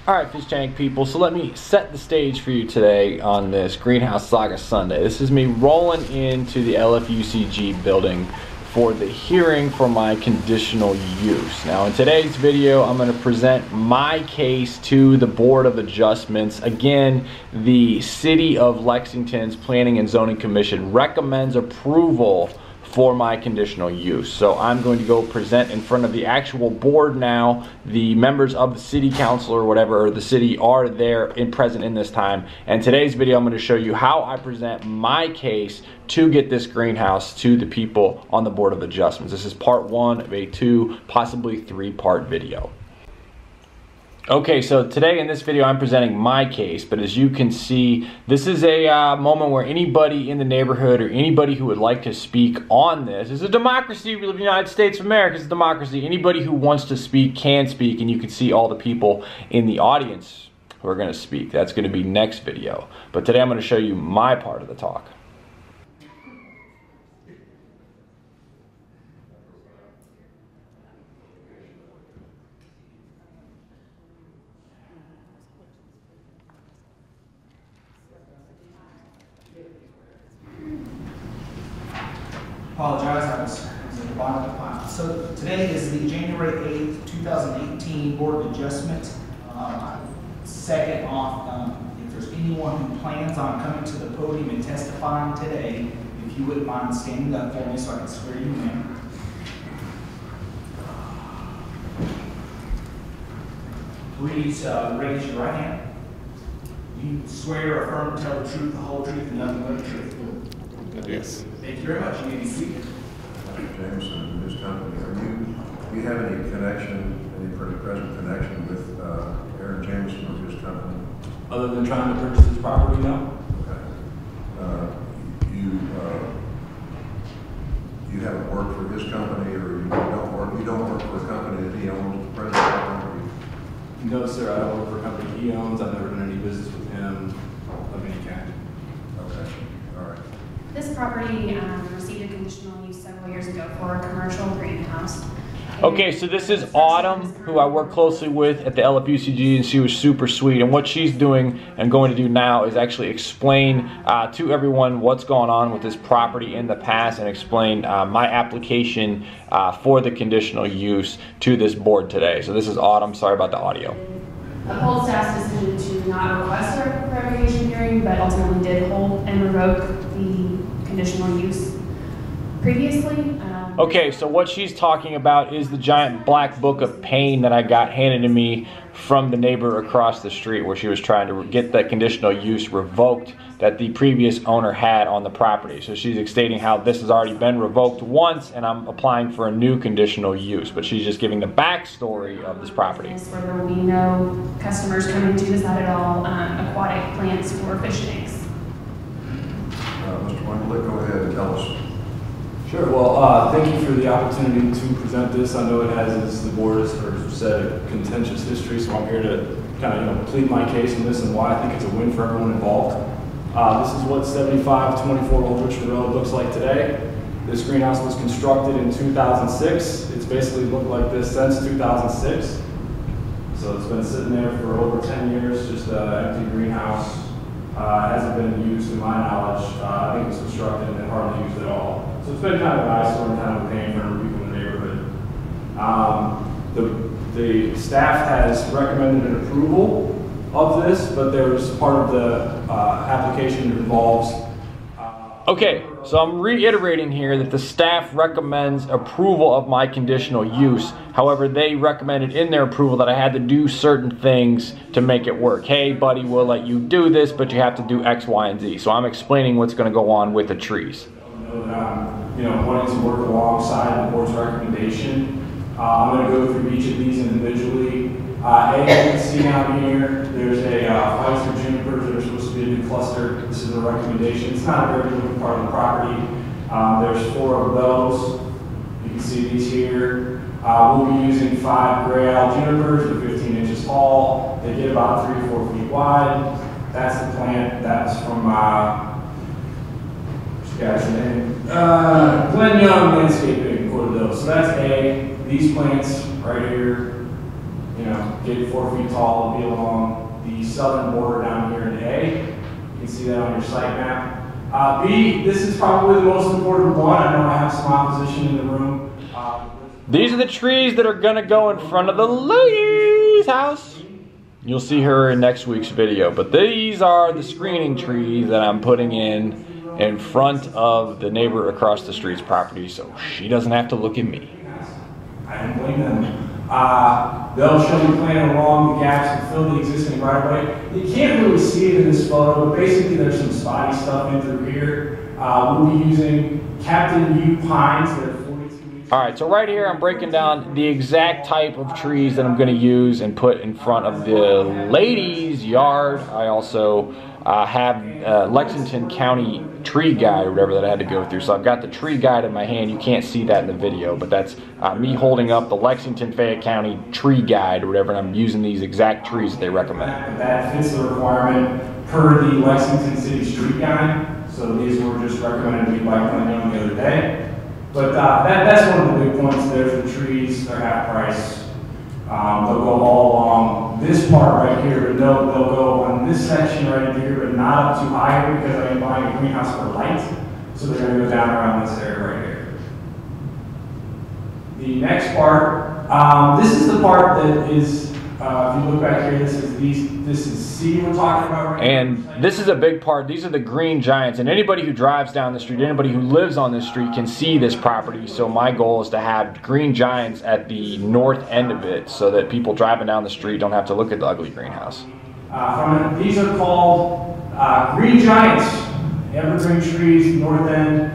Alright, Fish Tank people, so let me set the stage for you today on this Greenhouse Saga Sunday. This is me rolling into the LFUCG building for the hearing for my conditional use. Now in today's video, I'm going to present my case to the Board of Adjustments. Again, the City of Lexington's Planning and Zoning Commission recommends approval for my conditional use. So I'm going to go present in front of the actual board now. The members of the city council or whatever, or the city, are there present in this time. And today's video, I'm going to show you how I present my case to get this greenhouse to the people on the Board of Adjustments. This is part one of a 2, possibly 3-part video. Okay, so today in this video I'm presenting my case, but as you can see, this is a moment where anybody in the neighborhood or anybody who would like to speak on this, it's a democracy, we live in the United States of America, it's a democracy, anybody who wants to speak can speak, and you can see all the people in the audience who are going to speak. That's going to be next video, but today I'm going to show you my part of the talk. Apologize, I was at the bottom of the pile. So today is the January 8th, 2018 Board of Adjustment. Second off, if there's anyone who plans on coming to the podium and testifying today, if you wouldn't mind standing up for me so I can swear you in. Please raise your right hand. You swear or affirm to tell the truth, the whole truth, and nothing but the truth. Yes. Thank you very much. You may be seated. Dr. Jameson and his company, do you have any connection, any present connection with Aaron Jameson or his company? Other than trying to purchase his property, no. Okay. You haven't worked for his company, or you don't work for a company that he owns, the present property? No, sir. I don't work for a company he owns. I've never done any business with him of any kind. Okay. All right. This property received a conditional use several years ago for a commercial greenhouse. Okay, so this is Autumn, who I work closely with at the LFUCG, and she was super sweet. And what she's doing and going to do now is actually explain to everyone what's going on with this property in the past, and explain my application for the conditional use to this board today. So this is Autumn. Sorry about the audio. Uphold staff's decision to not request a revocation hearing, but ultimately did hold and revoke the conditional use previously. Okay, so what she's talking about is the giant black book of pain that I got handed to me from the neighbor across the street, where she was trying to get the conditional use revoked that the previous owner had on the property. So she's stating how this has already been revoked once and I'm applying for a new conditional use, but she's just giving the backstory of this property. Where there will be no customers coming to the site at all, aquatic plants for fish tanks. Mr. Wendell, go ahead and tell us. Sure. Well, thank you for the opportunity to present this. I know it has, as the board has said, a contentious history, so I'm here to kind of plead my case on this and why I think it's a win for everyone involved. This is what 7524 Old Richard Road looks like today. This greenhouse was constructed in 2006. It's basically looked like this since 2006. So it's been sitting there for over 10 years, just an empty greenhouse. Hasn't been used to my knowledge. I think it was constructed and hardly used at all. So it's been kind of an eyesore and kind of a pain for people in the neighborhood. The staff has recommended an approval of this, but there's part of the application that involves. Okay, so I'm reiterating here that the staff recommends approval of my conditional use. However, they recommended in their approval that I had to do certain things to make it work. Hey, buddy, we'll let you do this, but you have to do X, Y, and Z. So I'm explaining what's going to go on with the trees. Wanting to work alongside the board's recommendation. I'm going to go through each of these individually. As you can see down here, there's a Pfizer junipers that are supposed to be a new cluster. This is a recommendation. It's not a very good part of the property. There's 4 of those. You can see these here. We'll be using 5 gray owl junipers. They're 15 inches tall. They get about 3 to 4 feet wide. That's the plant. That's from what's the guy's name? Glenn Young Landscaping quoted those. So that's A. These plants right here you know, get 4 feet tall. It'll be along the southern border down here in A. You can see that on your site map. B, this is probably the most important one. I know I have some opposition in the room. These are the trees that are gonna go in front of the lady's house. You'll see her in next week's video, but these are the screening trees that I'm putting in front of the neighbor across the street's property, so she doesn't have to look at me. I don't blame them. They'll show you planting along the gaps and fill the existing right-of-way. You can't really see it in this photo, but basically there's some spotty stuff in through here. We'll be using Captain U pines that are 42 weeks. All right, so right here I'm breaking down the exact type of trees that I'm going to use and put in front of the lady's yard. I also have Lexington County tree guide or whatever that I had to go through. So I've got the tree guide in my hand. You can't see that in the video, but that's me holding up the Lexington Fayette County tree guide or whatever, and I'm using these exact trees that they recommend. That fits the requirement per the Lexington City Street Guide. So these were just recommended to me by planning the other day. But that's one of the big points. There's the trees, they're half price. They'll go all along this part right here, but they'll go on this section right here, but not up too high because I am buying a greenhouse for light. So they're going to go down around this area right here. The next part, this is the part that is, if you look back here, this is C we're talking about right here. And this is a big part. These are the green giants, and anybody who drives down the street, anybody who lives on this street can see this property. So my goal is to have green giants at the north end of it so that people driving down the street don't have to look at the ugly greenhouse. These are called green giants, evergreen trees, north end.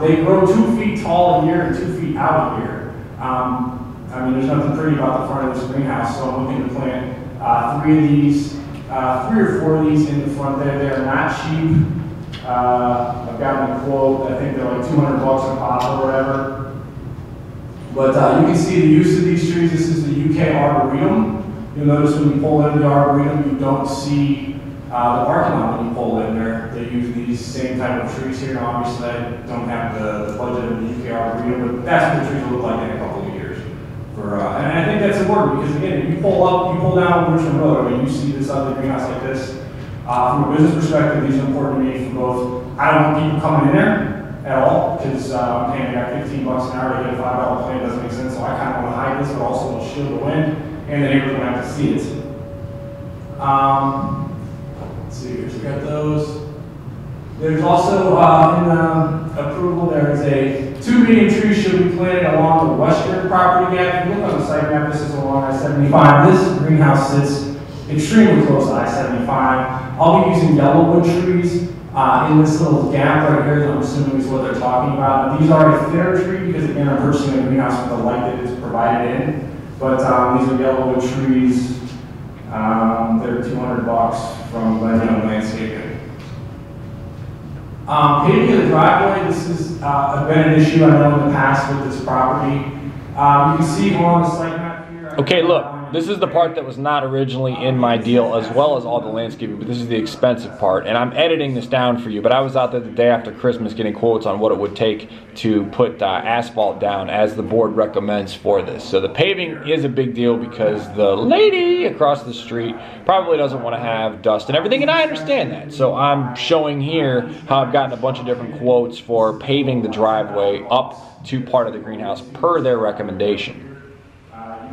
They grow 2 feet tall a year and 2 feet out a year. I mean, there's nothing pretty about the front of this greenhouse, so I'm looking to plant 3 of these, 3 or 4 of these in the front there. They're not cheap. I've gotten a quote, I think they're like $200 a pop or whatever. But you can see the use of these trees. This is the UK Arboretum. You'll notice when you pull into the Arboretum, you don't see the parking lot when you pull in there. They use these same type of trees here. Now, obviously, I don't have the budget of the UK Arboretum, but that's what the trees will look like in a couple of years. And I think that's important because, again, if you pull down Richmond Road, I mean, you see this other greenhouse like this. From a business perspective, these are important to me for both. I don't want people coming in there at all because I'm paying $15 an hour to get a $5 plant. Doesn't make sense. So I kind of want to hide this, but also will shield the wind, and the neighbors don't have to see it. Let's see here. So we got those. There's also in approval, there is a 2 medium trees should be planted along the western property gap. If you look on the site map, this is along I-75. This greenhouse sits extremely close to I-75. I'll be using yellowwood trees in this little gap right here that I'm assuming is what they're talking about. These are a thinner tree because, again, I'm purchasing a greenhouse with the light that is provided in. But these are yellowwood trees. They're $200 from Landscaping. Paving of the driveway, this has been an issue I know in the past with this property. You can see along the site map here. Okay, look, this is the part that was not originally in my deal, as well as all the landscaping, but this is the expensive part, and I'm editing this down for you, but I was out there the day after Christmas getting quotes on what it would take to put asphalt down as the board recommends for this. So the paving is a big deal because the lady across the street probably doesn't want to have dust and everything, and I understand that. So I'm showing here how I've gotten a bunch of different quotes for paving the driveway up to part of the greenhouse per their recommendation.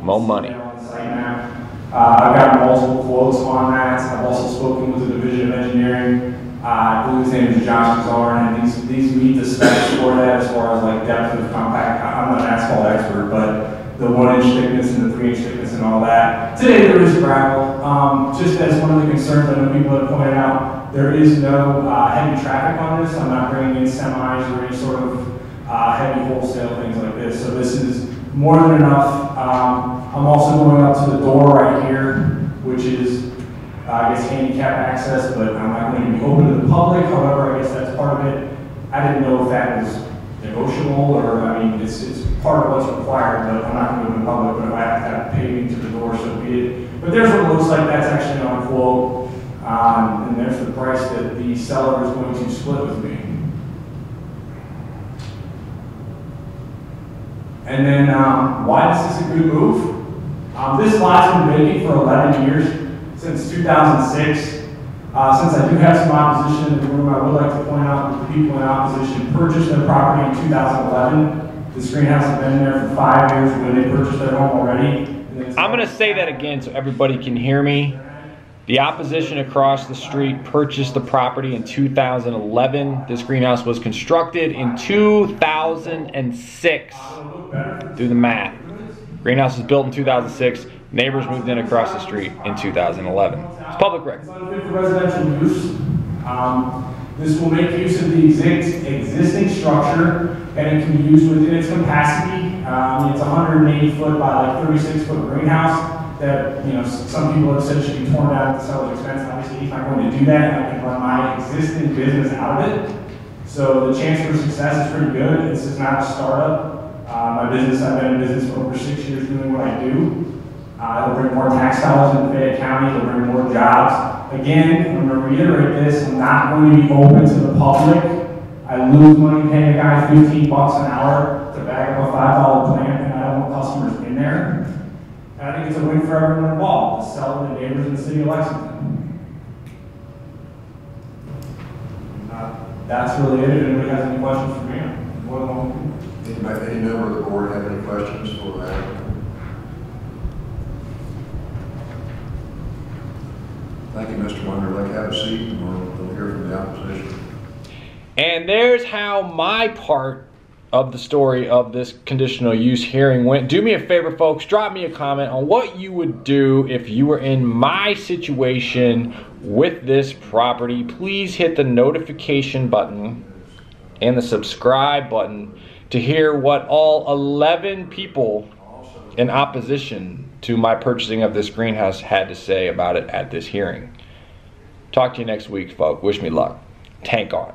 More money. I've gotten multiple quotes on that. I've also spoken with the Division of Engineering. I believe his name is Josh Kazarn, and these meet the specs for that as far as like depth of compact. I'm not an asphalt expert, but the 1-inch thickness and the 3-inch thickness and all that. Today there is gravel. Just as one of the concerns I know people have pointed out, there is no heavy traffic on this. I'm not bringing in semis or any sort of heavy wholesale things like this. So this is more than enough. I'm also going up to the door right here, which is, I guess, handicap access, but I'm not going to be open to the public. However, I guess that's part of it. I didn't know if that was negotiable or, I mean, it's part of what's required, but I'm not going to go to the public, but if I have to have paving to the door, so be it. But there's what it looks like. That's actually on quote. And there's the price that the seller is going to split with me. And then, why is this a good move? This lot's been vacant for 11 years, since 2006. Since I do have some opposition in the room, I would like to point out that the people in opposition purchased their property in 2011. This greenhouse has been there for 5 years when they purchased their home already. I'm going to say that again so everybody can hear me. The opposition across the street purchased the property in 2011. This greenhouse was constructed in 2006. Do the math. Greenhouse was built in 2006. Neighbors moved in across the street in 2011. It's public record. It's unfit for residential use. This will make use of the existing structure, and it can be used within its capacity. It's 180 foot by like 36 foot greenhouse that, you know, some people have said should be torn down at the seller's expense. Obviously, he's not going to do that, and I can run my existing business out of it. So the chance for success is pretty good. This is not a startup. My business, I've been in business for over 6 years doing what I do. It'll bring more tax dollars into Fayette County, it'll bring more jobs. Again, I'm going to reiterate this, I'm not going to be open to the public. I lose money paying a guy 15 bucks an hour to bag up a $5 plant, and I don't want customers in there. And I think it's a win for everyone involved, the seller, the neighbors, and the city of Lexington. That's really it. If anybody has any questions for me, I'm more than welcome. Any member of the board have any questions for that? Thank you, Mr. Wonderlick. Have a seat, and we'll hear from the opposition. And there's how my part of the story of this conditional use hearing went. Do me a favor, folks. Drop me a comment on what you would do if you were in my situation with this property. Please hit the notification button and the subscribe button to hear what all 11 people in opposition to my purchasing of this greenhouse had to say about it at this hearing. Talk to you next week, folks. Wish me luck. Tank on.